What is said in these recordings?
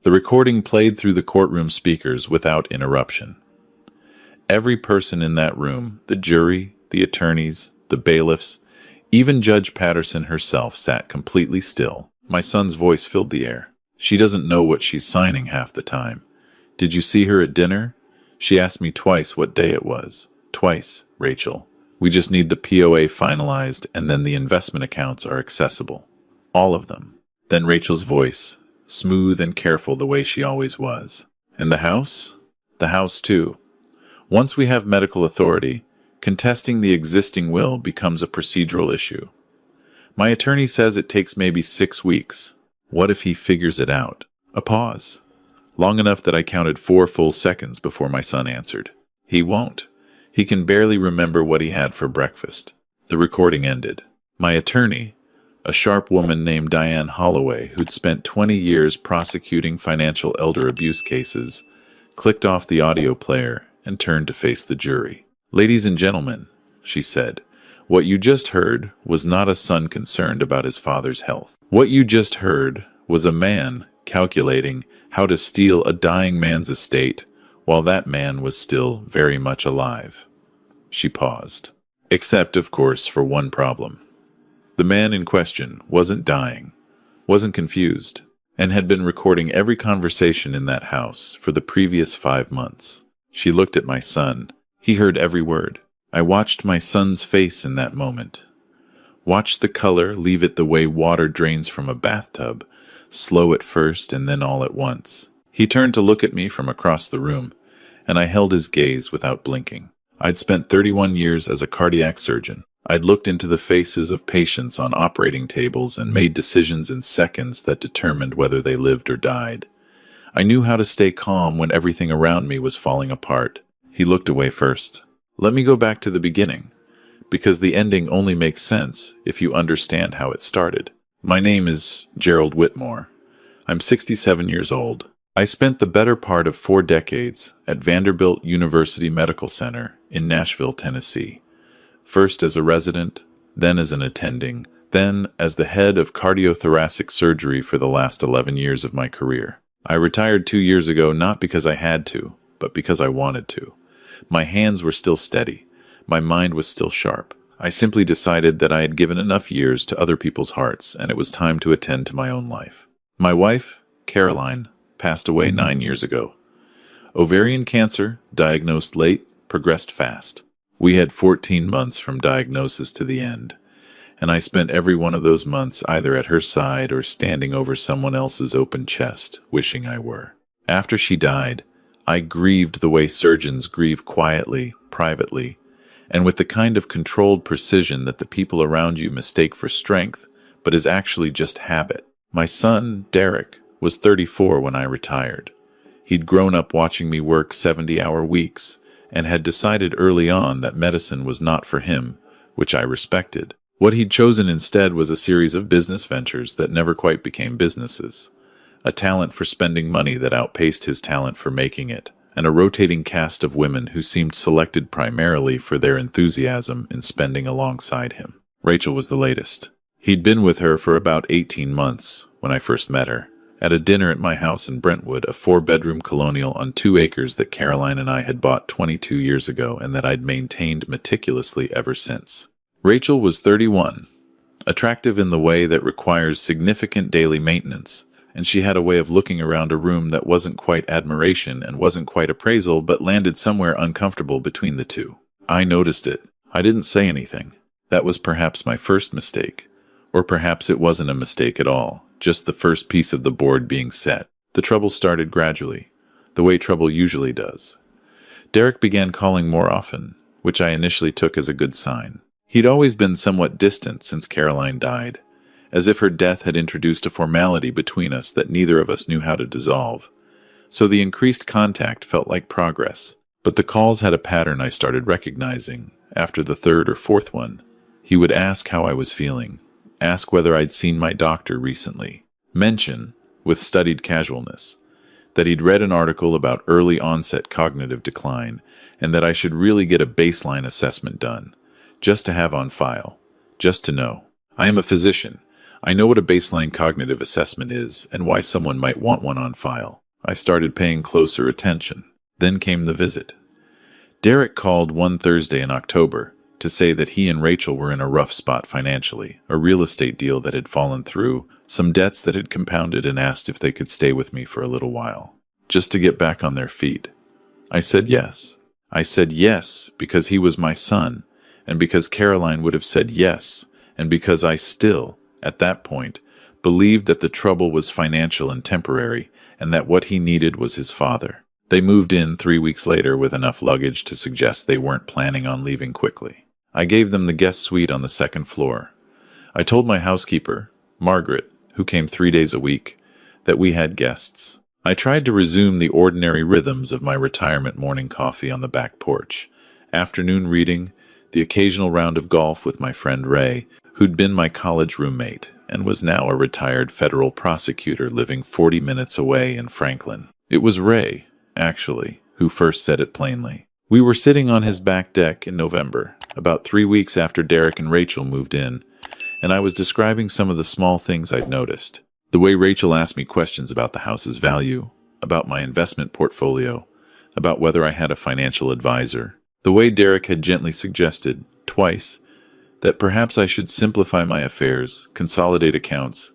The recording played through the courtroom speakers without interruption. Every person in that room, the jury, the attorneys, the bailiffs, even Judge Patterson herself sat completely still. My son's voice filled the air. She doesn't know what she's signing half the time. Did you see her at dinner? She asked me twice what day it was. Twice, Rachel. We just need the POA finalized and then the investment accounts are accessible. All of them. Then Rachel's voice, smooth and careful the way she always was. And the house? The house too. Once we have medical authority, contesting the existing will becomes a procedural issue. My attorney says it takes maybe 6 weeks. What if he figures it out? A pause. Long enough that I counted 4 full seconds before my son answered. He won't. He can barely remember what he had for breakfast. The recording ended. My attorney, a sharp woman named Diane Holloway, who'd spent 20 years prosecuting financial elder abuse cases, clicked off the audio player and turned to face the jury. "Ladies and gentlemen," she said, "what you just heard was not a son concerned about his father's health. What you just heard was a man calculating how to steal a dying man's estate while that man was still very much alive." She paused. Except, of course, for one problem. The man in question wasn't dying, wasn't confused, and had been recording every conversation in that house for the previous 5 months. She looked at my son. He heard every word. I watched my son's face in that moment. Watched the color leave it the way water drains from a bathtub, slow at first and then all at once. He turned to look at me from across the room, and I held his gaze without blinking. I'd spent 31 years as a cardiac surgeon. I'd looked into the faces of patients on operating tables and made decisions in seconds that determined whether they lived or died. I knew how to stay calm when everything around me was falling apart. He looked away first. Let me go back to the beginning, because the ending only makes sense if you understand how it started. My name is Gerald Whitmore. I'm 67 years old. I spent the better part of 4 decades at Vanderbilt University Medical Center in Nashville, Tennessee. First as a resident, then as an attending, then as the head of cardiothoracic surgery for the last 11 years of my career. I retired 2 years ago not because I had to, but because I wanted to. My hands were still steady. My mind was still sharp. I simply decided that I had given enough years to other people's hearts, and it was time to attend to my own life. My wife, Caroline, passed away 9 years ago. Ovarian cancer, diagnosed late, progressed fast. We had 14 months from diagnosis to the end, and I spent every one of those months either at her side or standing over someone else's open chest, wishing I were. After she died, I grieved the way surgeons grieve quietly, privately, and with the kind of controlled precision that the people around you mistake for strength, but is actually just habit. My son, Derek, was 34 when I retired. He'd grown up watching me work 70-hour weeks, and had decided early on that medicine was not for him, which I respected. What he'd chosen instead was a series of business ventures that never quite became businesses, a talent for spending money that outpaced his talent for making it, and a rotating cast of women who seemed selected primarily for their enthusiasm in spending alongside him. Rachel was the latest. He'd been with her for about 18 months when I first met her, at a dinner at my house in Brentwood, a 4-bedroom colonial on 2 acres that Caroline and I had bought 22 years ago and that I'd maintained meticulously ever since. Rachel was 31, attractive in the way that requires significant daily maintenance, and she had a way of looking around a room that wasn't quite admiration and wasn't quite appraisal but landed somewhere uncomfortable between the two. I noticed it. I didn't say anything. That was perhaps my first mistake. Or perhaps it wasn't a mistake at all, just the first piece of the board being set. The trouble started gradually, the way trouble usually does. Derek began calling more often, which I initially took as a good sign. He'd always been somewhat distant since Caroline died, as if her death had introduced a formality between us that neither of us knew how to dissolve. So the increased contact felt like progress, but the calls had a pattern I started recognizing. After the 3rd or 4th one, he would ask how I was feeling, ask whether I'd seen my doctor recently, mention, with studied casualness, that he'd read an article about early onset cognitive decline and that I should really get a baseline assessment done, just to have on file, just to know. I am a physician. I know what a baseline cognitive assessment is and why someone might want one on file. I started paying closer attention. Then came the visit. Derek called one Thursday in October to say that he and Rachel were in a rough spot financially, a real estate deal that had fallen through, some debts that had compounded, and asked if they could stay with me for a little while, just to get back on their feet. I said yes. I said yes because he was my son, and because Caroline would have said yes, and because I still, at that point, believed that the trouble was financial and temporary, and that what he needed was his father. They moved in 3 weeks later with enough luggage to suggest they weren't planning on leaving quickly. I gave them the guest suite on the second floor. I told my housekeeper, Margaret, who came 3 days a week, that we had guests. I tried to resume the ordinary rhythms of my retirement morning coffee on the back porch, afternoon reading, the occasional round of golf with my friend Ray, who'd been my college roommate and was now a retired federal prosecutor living 40 minutes away in Franklin. It was Ray, actually, who first said it plainly. We were sitting on his back deck in November, about 3 weeks after Derek and Rachel moved in, and I was describing some of the small things I'd noticed. The way Rachel asked me questions about the house's value, about my investment portfolio, about whether I had a financial advisor. The way Derek had gently suggested, twice, that perhaps I should simplify my affairs, consolidate accounts,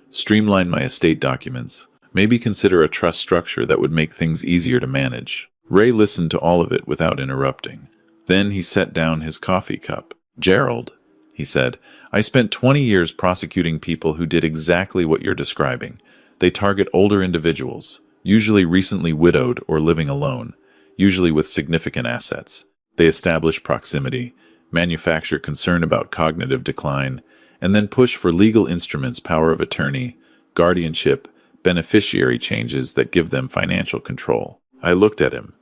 streamline my estate documents, maybe consider a trust structure that would make things easier to manage. Ray listened to all of it without interrupting. Then he set down his coffee cup. "Gerald," he said, "I spent 20 years prosecuting people who did exactly what you're describing. They target older individuals, usually recently widowed or living alone, usually with significant assets. They establish proximity, manufacture concern about cognitive decline, and then push for legal instruments, power of attorney, guardianship, beneficiary changes that give them financial control." I looked at him.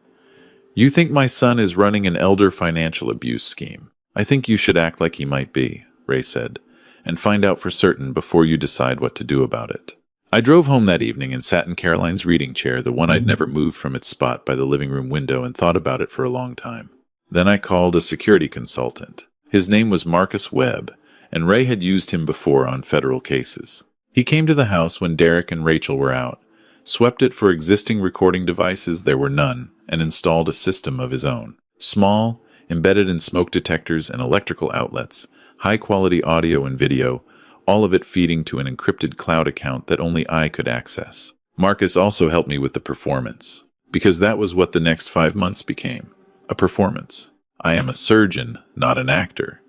"You think my son is running an elder financial abuse scheme? I think you should act like he might be," Ray said, "and find out for certain before you decide what to do about it." I drove home that evening and sat in Caroline's reading chair, the one I'd never moved from its spot by the living room window, and thought about it for a long time. Then I called a security consultant. His name was Marcus Webb, and Ray had used him before on federal cases. He came to the house when Derek and Rachel were out, swept it for existing recording devices — there were none — and installed a system of his own. Small, embedded in smoke detectors and electrical outlets, high-quality audio and video, all of it feeding to an encrypted cloud account that only I could access. Marcus also helped me with the performance, because that was what the next 5 months became, a performance. I am a surgeon, not an actor,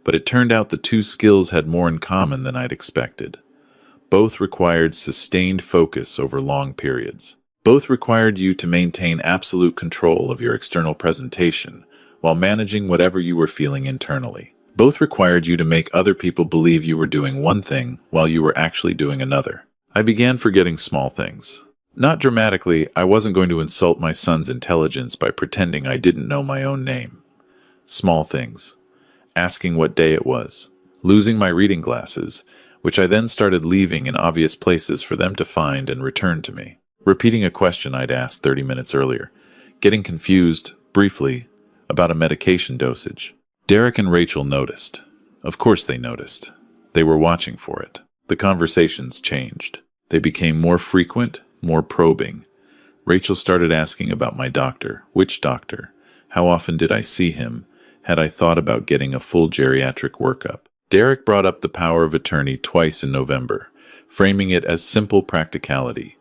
but it turned out the two skills had more in common than I'd expected. Both required sustained focus over long periods. Both required you to maintain absolute control of your external presentation while managing whatever you were feeling internally. Both required you to make other people believe you were doing one thing while you were actually doing another. I began forgetting small things. Not dramatically, I wasn't going to insult my son's intelligence by pretending I didn't know my own name. Small things. Asking what day it was. Losing my reading glasses, which I then started leaving in obvious places for them to find and return to me. Repeating a question I'd asked 30 minutes earlier. Getting confused, briefly, about a medication dosage. Derek and Rachel noticed. Of course they noticed. They were watching for it. The conversations changed. They became more frequent, more probing. Rachel started asking about my doctor. Which doctor? How often did I see him? Had I thought about getting a full geriatric workup? Derek brought up the power of attorney twice in November, framing it as simple practicality.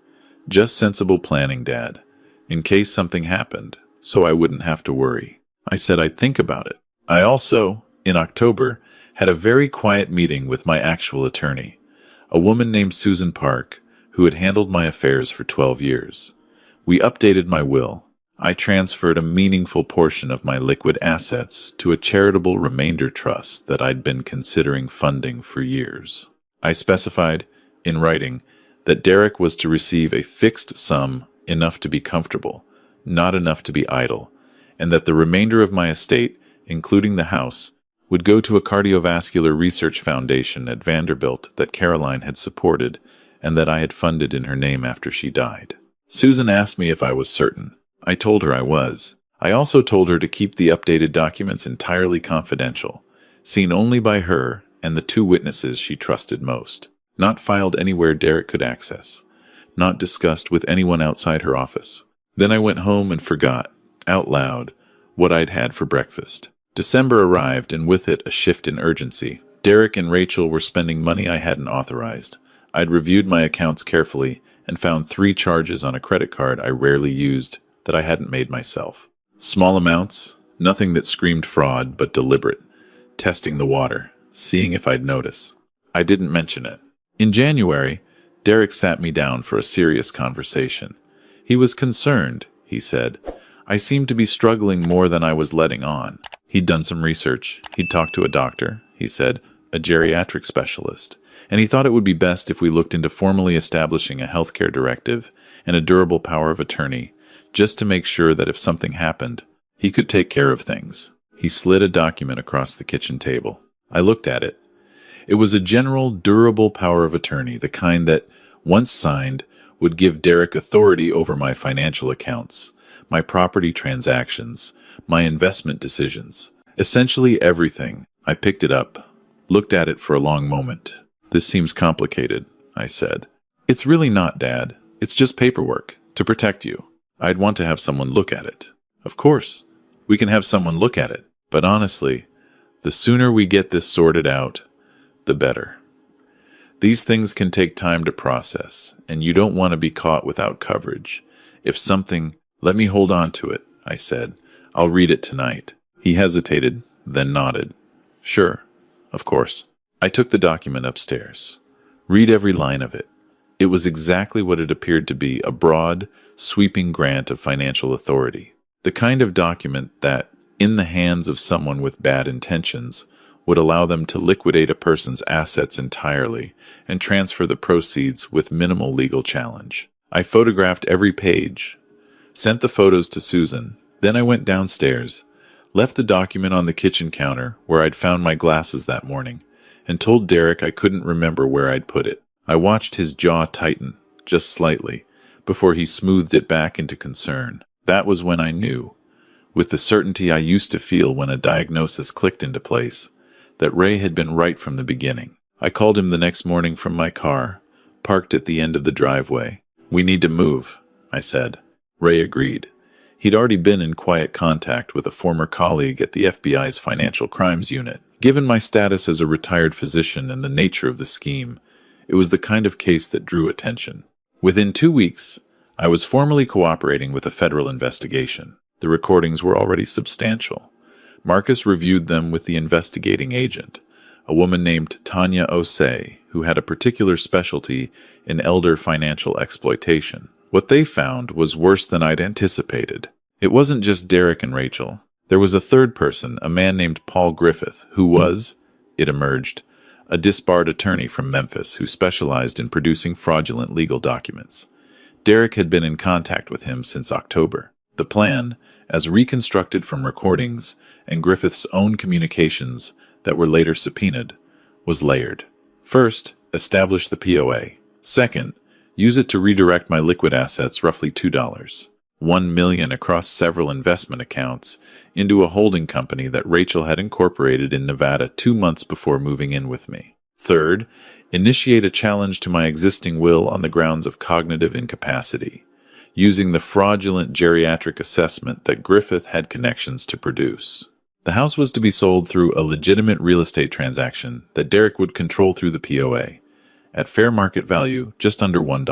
Just sensible planning, Dad, in case something happened, so I wouldn't have to worry. I said I'd think about it. I also, in October, had a very quiet meeting with my actual attorney, a woman named Susan Park, who had handled my affairs for 12 years. We updated my will. I transferred a meaningful portion of my liquid assets to a charitable remainder trust that I'd been considering funding for years. I specified, in writing, that Derek was to receive a fixed sum enough to be comfortable, not enough to be idle, and that the remainder of my estate, including the house, would go to a cardiovascular research foundation at Vanderbilt that Caroline had supported and that I had funded in her name after she died. Susan asked me if I was certain. I told her I was. I also told her to keep the updated documents entirely confidential, seen only by her and the two witnesses she trusted most. Not filed anywhere Derek could access. Not discussed with anyone outside her office. Then I went home and forgot, out loud, what I'd had for breakfast. December arrived, and with it a shift in urgency. Derek and Rachel were spending money I hadn't authorized. I'd reviewed my accounts carefully and found 3 charges on a credit card I rarely used that I hadn't made myself. Small amounts, nothing that screamed fraud, but deliberate. Testing the water, seeing if I'd notice. I didn't mention it. In January, Derek sat me down for a serious conversation. He was concerned, he said. I seemed to be struggling more than I was letting on. He'd done some research. He'd talked to a doctor, he said, a geriatric specialist, and he thought it would be best if we looked into formally establishing a healthcare directive and a durable power of attorney, just to make sure that if something happened, he could take care of things. He slid a document across the kitchen table. I looked at it. It was a general, durable power of attorney, the kind that, once signed, would give Derek authority over my financial accounts, my property transactions, my investment decisions. Essentially everything. I picked it up, looked at it for a long moment. This seems complicated, I said. It's really not, Dad. It's just paperwork, to protect you. I'd want to have someone look at it. Of course, we can have someone look at it. But honestly, the sooner we get this sorted out, the better. These things can take time to process, and you don't want to be caught without coverage. If something, let me hold on to it, I said. I'll read it tonight. He hesitated, then nodded. Sure, of course. I took the document upstairs. Read every line of it. It was exactly what it appeared to be, a broad, sweeping grant of financial authority. The kind of document that, in the hands of someone with bad intentions, would allow them to liquidate a person's assets entirely and transfer the proceeds with minimal legal challenge. I photographed every page, sent the photos to Susan. Then I went downstairs, left the document on the kitchen counter where I'd found my glasses that morning, and told Derek I couldn't remember where I'd put it. I watched his jaw tighten, just slightly, before he smoothed it back into concern. That was when I knew, with the certainty I used to feel when a diagnosis clicked into place, that Ray had been right from the beginning. I called him the next morning from my car, parked at the end of the driveway. We need to move, I said. Ray agreed. He'd already been in quiet contact with a former colleague at the FBI's Financial Crimes Unit. Given my status as a retired physician and the nature of the scheme, it was the kind of case that drew attention. Within 2 weeks, I was formally cooperating with a federal investigation. The recordings were already substantial. Marcus reviewed them with the investigating agent, a woman named Tanya Osei, who had a particular specialty in elder financial exploitation. What they found was worse than I'd anticipated. It wasn't just Derek and Rachel. There was a third person, a man named Paul Griffith, who was, it emerged, a disbarred attorney from Memphis who specialized in producing fraudulent legal documents. Derek had been in contact with him since October. The plan, as reconstructed from recordings and Griffith's own communications that were later subpoenaed, was layered. First, establish the POA. Second, use it to redirect my liquid assets, roughly $2, $1 million across several investment accounts, into a holding company that Rachel had incorporated in Nevada 2 months before moving in with me. Third, initiate a challenge to my existing will on the grounds of cognitive incapacity, using the fraudulent geriatric assessment that Griffith had connections to produce. The house was to be sold through a legitimate real estate transaction that Derek would control through the POA, at fair market value just under $1,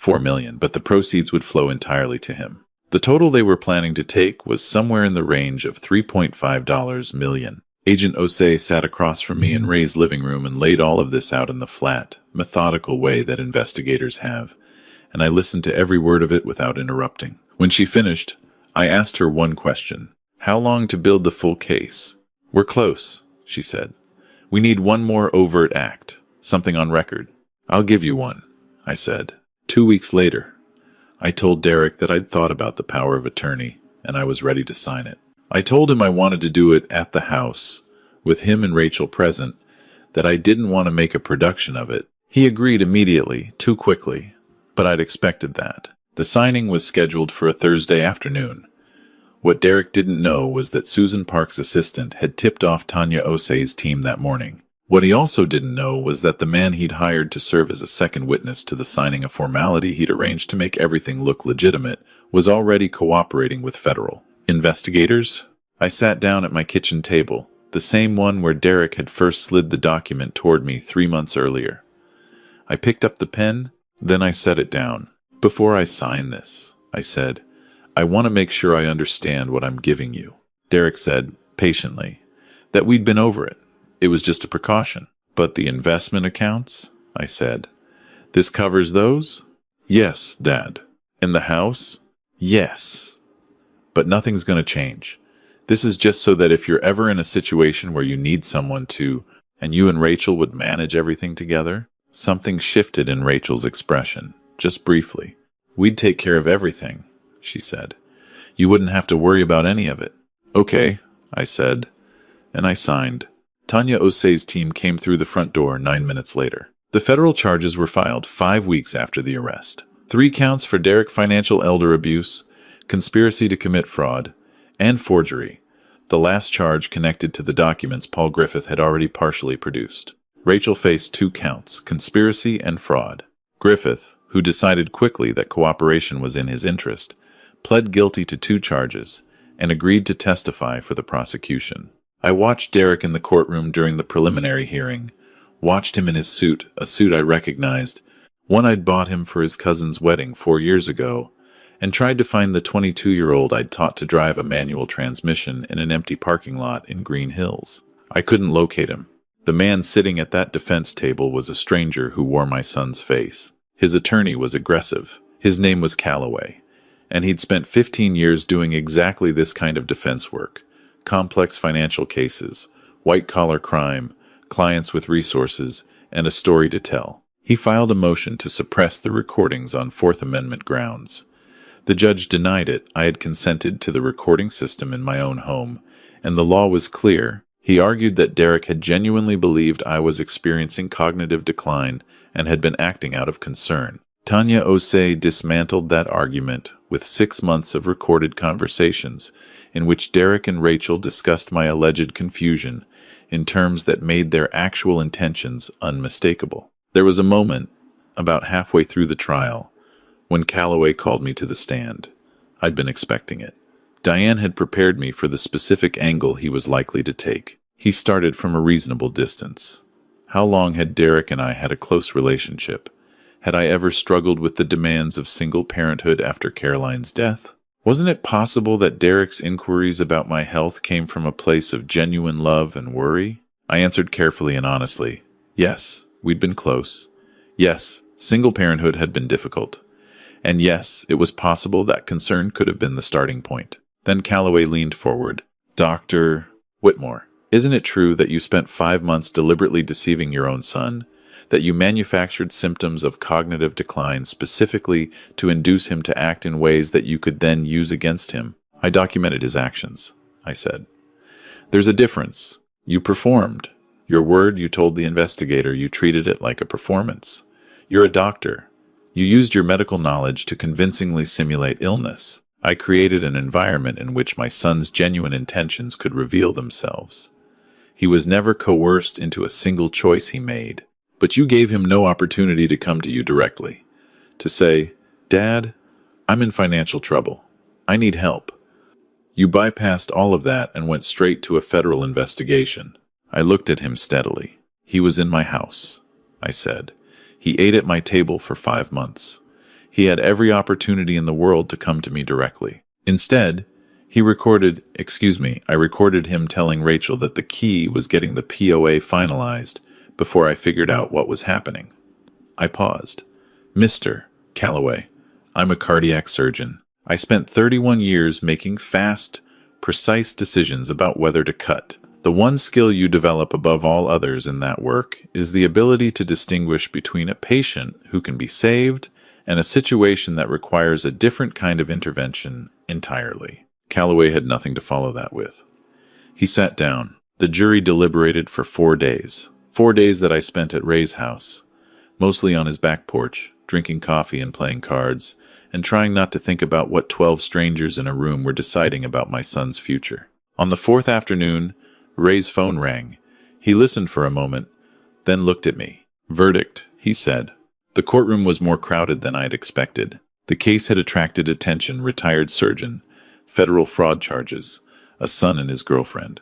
$4 million, but the proceeds would flow entirely to him. The total they were planning to take was somewhere in the range of $3.5 million. Agent Osei sat across from me in Ray's living room and laid all of this out in the flat, methodical way that investigators have, and I listened to every word of it without interrupting. When she finished, I asked her one question. How long to build the full case? We're close, she said. We need one more overt act, something on record. I'll give you one, I said. 2 weeks later, I told Derek that I'd thought about the power of attorney, and I was ready to sign it. I told him I wanted to do it at the house, with him and Rachel present, that I didn't want to make a production of it. He agreed immediately, too quickly, but I'd expected that. The signing was scheduled for a Thursday afternoon. What Derek didn't know was that Susan Park's assistant had tipped off Tanya Osei's team that morning. What he also didn't know was that the man he'd hired to serve as a second witness to the signing a formality he'd arranged to make everything look legitimate was already cooperating with federal investigators. I sat down at my kitchen table, the same one where Derek had first slid the document toward me 3 months earlier. I picked up the pen, then I set it down. "Before I sign this," I said, "I want to make sure I understand what I'm giving you." Derek said, patiently, that we'd been over it. It was just a precaution. "But the investment accounts?" I said. "This covers those?" "Yes, Dad." "And the house?" "Yes." "But nothing's going to change. This is just so that if you're ever in a situation where you need someone to, and you and Rachel would manage everything together." Something shifted in Rachel's expression, just briefly. "We'd take care of everything," she said. "You wouldn't have to worry about any of it." "Okay," I said, and I signed. Tanya Osei's team came through the front door 9 minutes later. The federal charges were filed 5 weeks after the arrest. 3 counts for Derek financial elder abuse, conspiracy to commit fraud, and forgery, the last charge connected to the documents Paul Griffith had already partially produced. Rachel faced 2 counts, conspiracy and fraud. Griffith, who decided quickly that cooperation was in his interest, pled guilty to 2 charges and agreed to testify for the prosecution. I watched Derek in the courtroom during the preliminary hearing, watched him in his suit, a suit I recognized, one I'd bought him for his cousin's wedding 4 years ago, and tried to find the 22-year-old I'd taught to drive a manual transmission in an empty parking lot in Green Hills. I couldn't locate him. The man sitting at that defense table was a stranger who wore my son's face. His attorney was aggressive. His name was Calloway, and he'd spent 15 years doing exactly this kind of defense work: complex financial cases, white-collar crime, clients with resources, and a story to tell. He filed a motion to suppress the recordings on Fourth Amendment grounds. The judge denied it. I had consented to the recording system in my own home, and the law was clear. He argued that Derek had genuinely believed I was experiencing cognitive decline and had been acting out of concern. Tanya Osei dismantled that argument with 6 months of recorded conversations in which Derek and Rachel discussed my alleged confusion in terms that made their actual intentions unmistakable. There was a moment, about halfway through the trial, when Calloway called me to the stand. I'd been expecting it. Diane had prepared me for the specific angle he was likely to take. He started from a reasonable distance. How long had Derek and I had a close relationship? Had I ever struggled with the demands of single parenthood after Caroline's death? Wasn't it possible that Derek's inquiries about my health came from a place of genuine love and worry? I answered carefully and honestly. Yes, we'd been close. Yes, single parenthood had been difficult. And yes, it was possible that concern could have been the starting point. Then Calloway leaned forward. "Dr. Whitmore, isn't it true that you spent 5 months deliberately deceiving your own son? That you manufactured symptoms of cognitive decline specifically to induce him to act in ways that you could then use against him?" "I documented his actions," I said. "There's a difference. You performed. Your word you told the investigator, you treated it like a performance. You're a doctor. You used your medical knowledge to convincingly simulate illness. I created an environment in which my son's genuine intentions could reveal themselves. He was never coerced into a single choice he made. But you gave him no opportunity to come to you directly, to say, 'Dad, I'm in financial trouble. I need help.' You bypassed all of that and went straight to a federal investigation." I looked at him steadily. "He was in my house," I said. "He ate at my table for 5 months. He had every opportunity in the world to come to me directly. Instead, I recorded him telling Rachel that the key was getting the POA finalized before I figured out what was happening." I paused. "Mr. Calloway, I'm a cardiac surgeon. I spent 31 years making fast, precise decisions about whether to cut. The one skill you develop above all others in that work is the ability to distinguish between a patient who can be saved and a situation that requires a different kind of intervention entirely." Calloway had nothing to follow that with. He sat down. The jury deliberated for 4 days. 4 days that I spent at Ray's house, mostly on his back porch, drinking coffee and playing cards, and trying not to think about what 12 strangers in a room were deciding about my son's future. On the 4th afternoon, Ray's phone rang. He listened for a moment, then looked at me. "Verdict," he said. The courtroom was more crowded than I'd expected. The case had attracted attention: retired surgeon, federal fraud charges, a son and his girlfriend.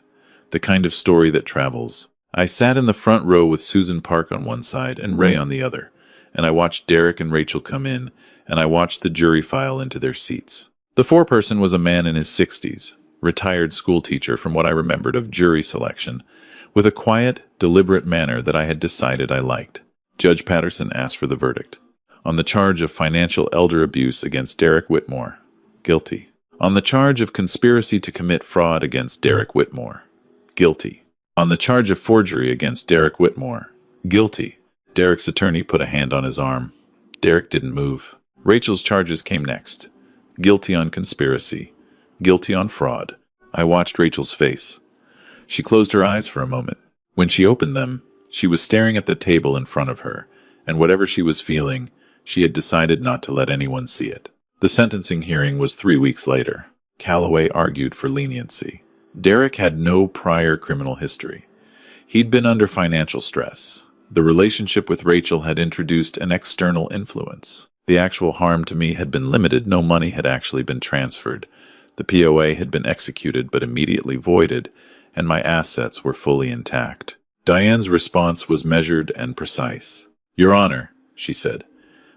The kind of story that travels. I sat in the front row with Susan Park on one side and Ray on the other, and I watched Derek and Rachel come in, and I watched the jury file into their seats. The foreperson was a man in his 60s, retired schoolteacher from what I remembered of jury selection, with a quiet, deliberate manner that I had decided I liked. Judge Patterson asked for the verdict. On the charge of financial elder abuse against Derek Whitmore, guilty. On the charge of conspiracy to commit fraud against Derek Whitmore, guilty. On the charge of forgery against Derek Whitmore, guilty. Derek's attorney put a hand on his arm. Derek didn't move. Rachel's charges came next. Guilty on conspiracy. Guilty on fraud. I watched Rachel's face. She closed her eyes for a moment. When she opened them, she was staring at the table in front of her, and whatever she was feeling, she had decided not to let anyone see it. The sentencing hearing was 3 weeks later. Calloway argued for leniency. Derek had no prior criminal history. He'd been under financial stress. The relationship with Rachel had introduced an external influence. The actual harm to me had been limited. No money had actually been transferred. The POA had been executed but immediately voided, and my assets were fully intact. Diane's response was measured and precise. "Your Honor," she said,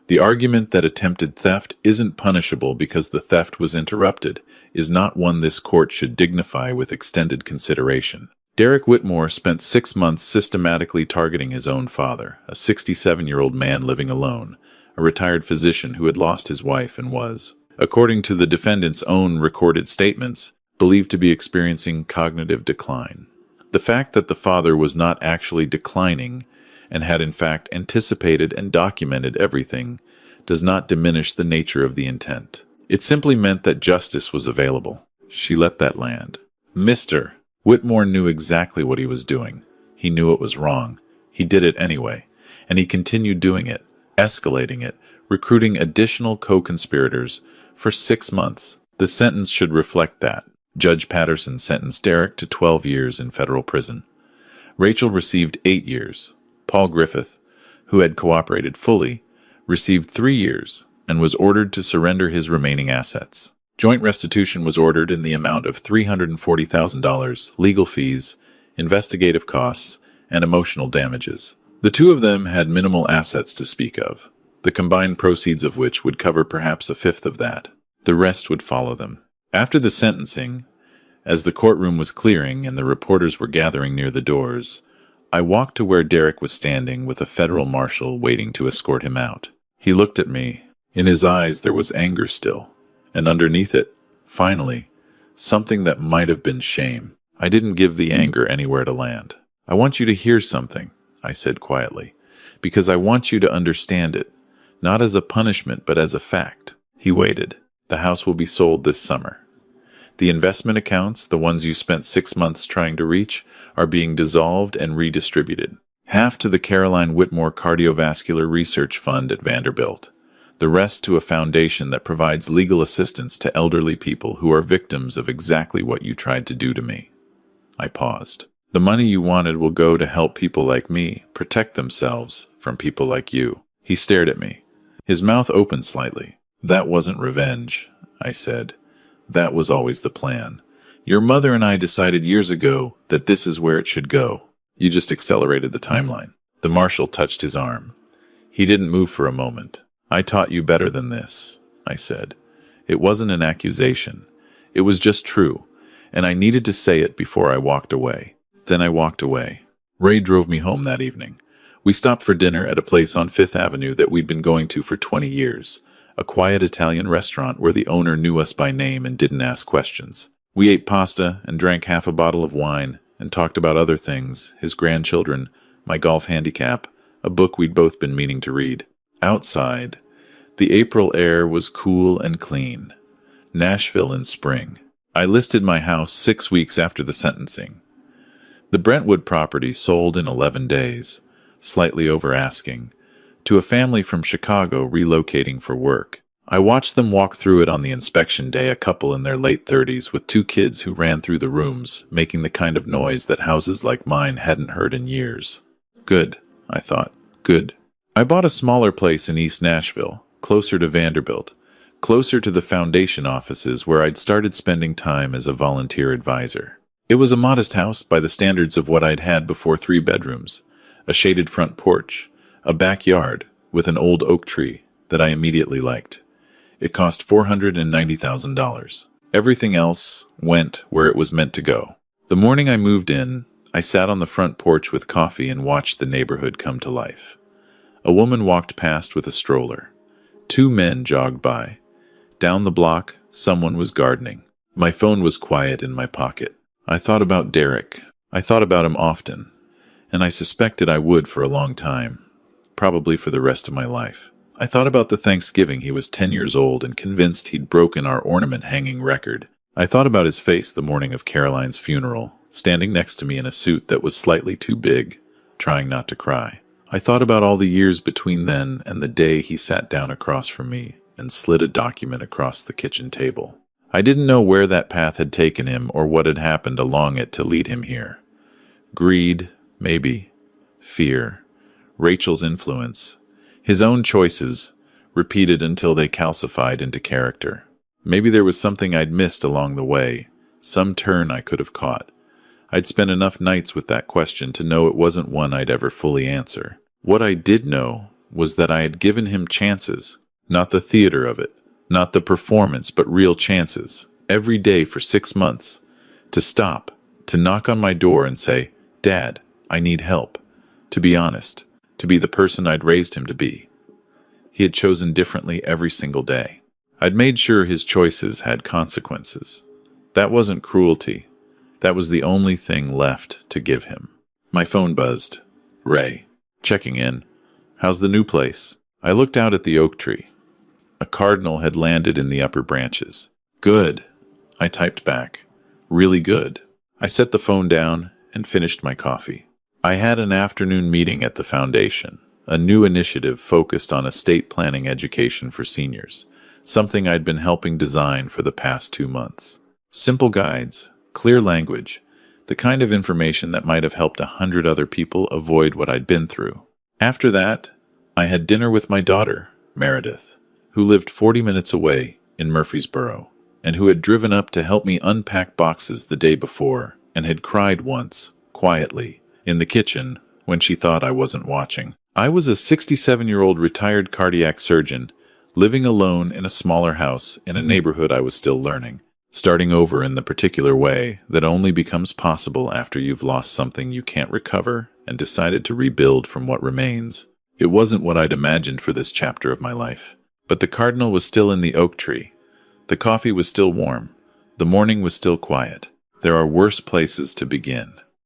"the argument that attempted theft isn't punishable because the theft was interrupted is not one this court should dignify with extended consideration. Derek Whitmore spent 6 months systematically targeting his own father, a 67-year-old man living alone, a retired physician who had lost his wife and was, according to the defendant's own recorded statements, believed to be experiencing cognitive decline. The fact that the father was not actually declining and had in fact anticipated and documented everything does not diminish the nature of the intent. It simply meant that justice was available." She let that land. "Mr. Whitmore knew exactly what he was doing. He knew it was wrong. He did it anyway, and he continued doing it, escalating it, recruiting additional co-conspirators for 6 months. The sentence should reflect that." Judge Patterson sentenced Derek to 12 years in federal prison. Rachel received 8 years. Paul Griffith, who had cooperated fully, received 3 years and was ordered to surrender his remaining assets. Joint restitution was ordered in the amount of $340,000, legal fees, investigative costs, and emotional damages. The two of them had minimal assets to speak of, the combined proceeds of which would cover perhaps a fifth of that. The rest would follow them. After the sentencing, as the courtroom was clearing and the reporters were gathering near the doors, I walked to where Derek was standing with a federal marshal waiting to escort him out. He looked at me. In his eyes there was anger still, and underneath it, finally, something that might have been shame. I didn't give the anger anywhere to land. "I want you to hear something," I said quietly, "because I want you to understand it, not as a punishment but as a fact." He waited. "The house will be sold this summer. The investment accounts, the ones you spent 6 months trying to reach, are being dissolved and redistributed. Half to the Caroline Whitmore Cardiovascular Research Fund at Vanderbilt. The rest to a foundation that provides legal assistance to elderly people who are victims of exactly what you tried to do to me." I paused. "The money you wanted will go to help people like me protect themselves from people like you." He stared at me. His mouth opened slightly. "That wasn't revenge," I said. "That was always the plan. Your mother and I decided years ago that this is where it should go. You just accelerated the timeline." The marshal touched his arm. He didn't move for a moment. "I taught you better than this," I said. It wasn't an accusation. It was just true, and I needed to say it before I walked away. Then I walked away. Ray drove me home that evening. We stopped for dinner at a place on 5th Avenue that we'd been going to for 20 years. A quiet Italian restaurant where the owner knew us by name and didn't ask questions. We ate pasta and drank half a bottle of wine and talked about other things, his grandchildren, my golf handicap, a book we'd both been meaning to read. Outside, the April air was cool and clean. Nashville in spring. I listed my house 6 weeks after the sentencing. The Brentwood property sold in 11 days, slightly over asking, to a family from Chicago relocating for work. I watched them walk through it on the inspection day, a couple in their late 30s with 2 kids who ran through the rooms, making the kind of noise that houses like mine hadn't heard in years. "Good," I thought. Good. I bought a smaller place in East Nashville, closer to Vanderbilt, closer to the foundation offices where I'd started spending time as a volunteer advisor. It was a modest house by the standards of what I'd had before: 3 bedrooms, a shaded front porch, a backyard with an old oak tree that I immediately liked. It cost $490,000. Everything else went where it was meant to go. The morning I moved in, I sat on the front porch with coffee and watched the neighborhood come to life. A woman walked past with a stroller. 2 men jogged by. Down the block, someone was gardening. My phone was quiet in my pocket. I thought about Derek. I thought about him often, and I suspected I would for a long time, probably for the rest of my life. I thought about the Thanksgiving he was 10 years old and convinced he'd broken our ornament-hanging record. I thought about his face the morning of Caroline's funeral, standing next to me in a suit that was slightly too big, trying not to cry. I thought about all the years between then and the day he sat down across from me and slid a document across the kitchen table. I didn't know where that path had taken him or what had happened along it to lead him here. Greed, maybe. Fear. Rachel's influence. His own choices, repeated until they calcified into character. Maybe there was something I'd missed along the way, some turn I could have caught. I'd spent enough nights with that question to know it wasn't one I'd ever fully answer. What I did know was that I had given him chances, not the theater of it, not the performance, but real chances, every day for 6 months, to stop, to knock on my door and say, "Dad, I need help," to be honest, to be the person I'd raised him to be. He had chosen differently every single day. I'd made sure his choices had consequences. That wasn't cruelty. That was the only thing left to give him. My phone buzzed. Ray. Checking in. "How's the new place?" I looked out at the oak tree. A cardinal had landed in the upper branches. "Good," I typed back. "Really good." I set the phone down and finished my coffee. I had an afternoon meeting at the foundation, a new initiative focused on estate planning education for seniors, something I'd been helping design for the past 2 months. Simple guides, clear language, the kind of information that might have helped 100 other people avoid what I'd been through. After that, I had dinner with my daughter, Meredith, who lived 40 minutes away in Murfreesboro, and who had driven up to help me unpack boxes the day before and had cried once, quietly, in the kitchen when she thought I wasn't watching. I was a 67-year-old retired cardiac surgeon living alone in a smaller house in a neighborhood I was still learning, starting over in the particular way that only becomes possible after you've lost something you can't recover and decided to rebuild from what remains. It wasn't what I'd imagined for this chapter of my life. But the cardinal was still in the oak tree. The coffee was still warm. The morning was still quiet. There are worse places to begin.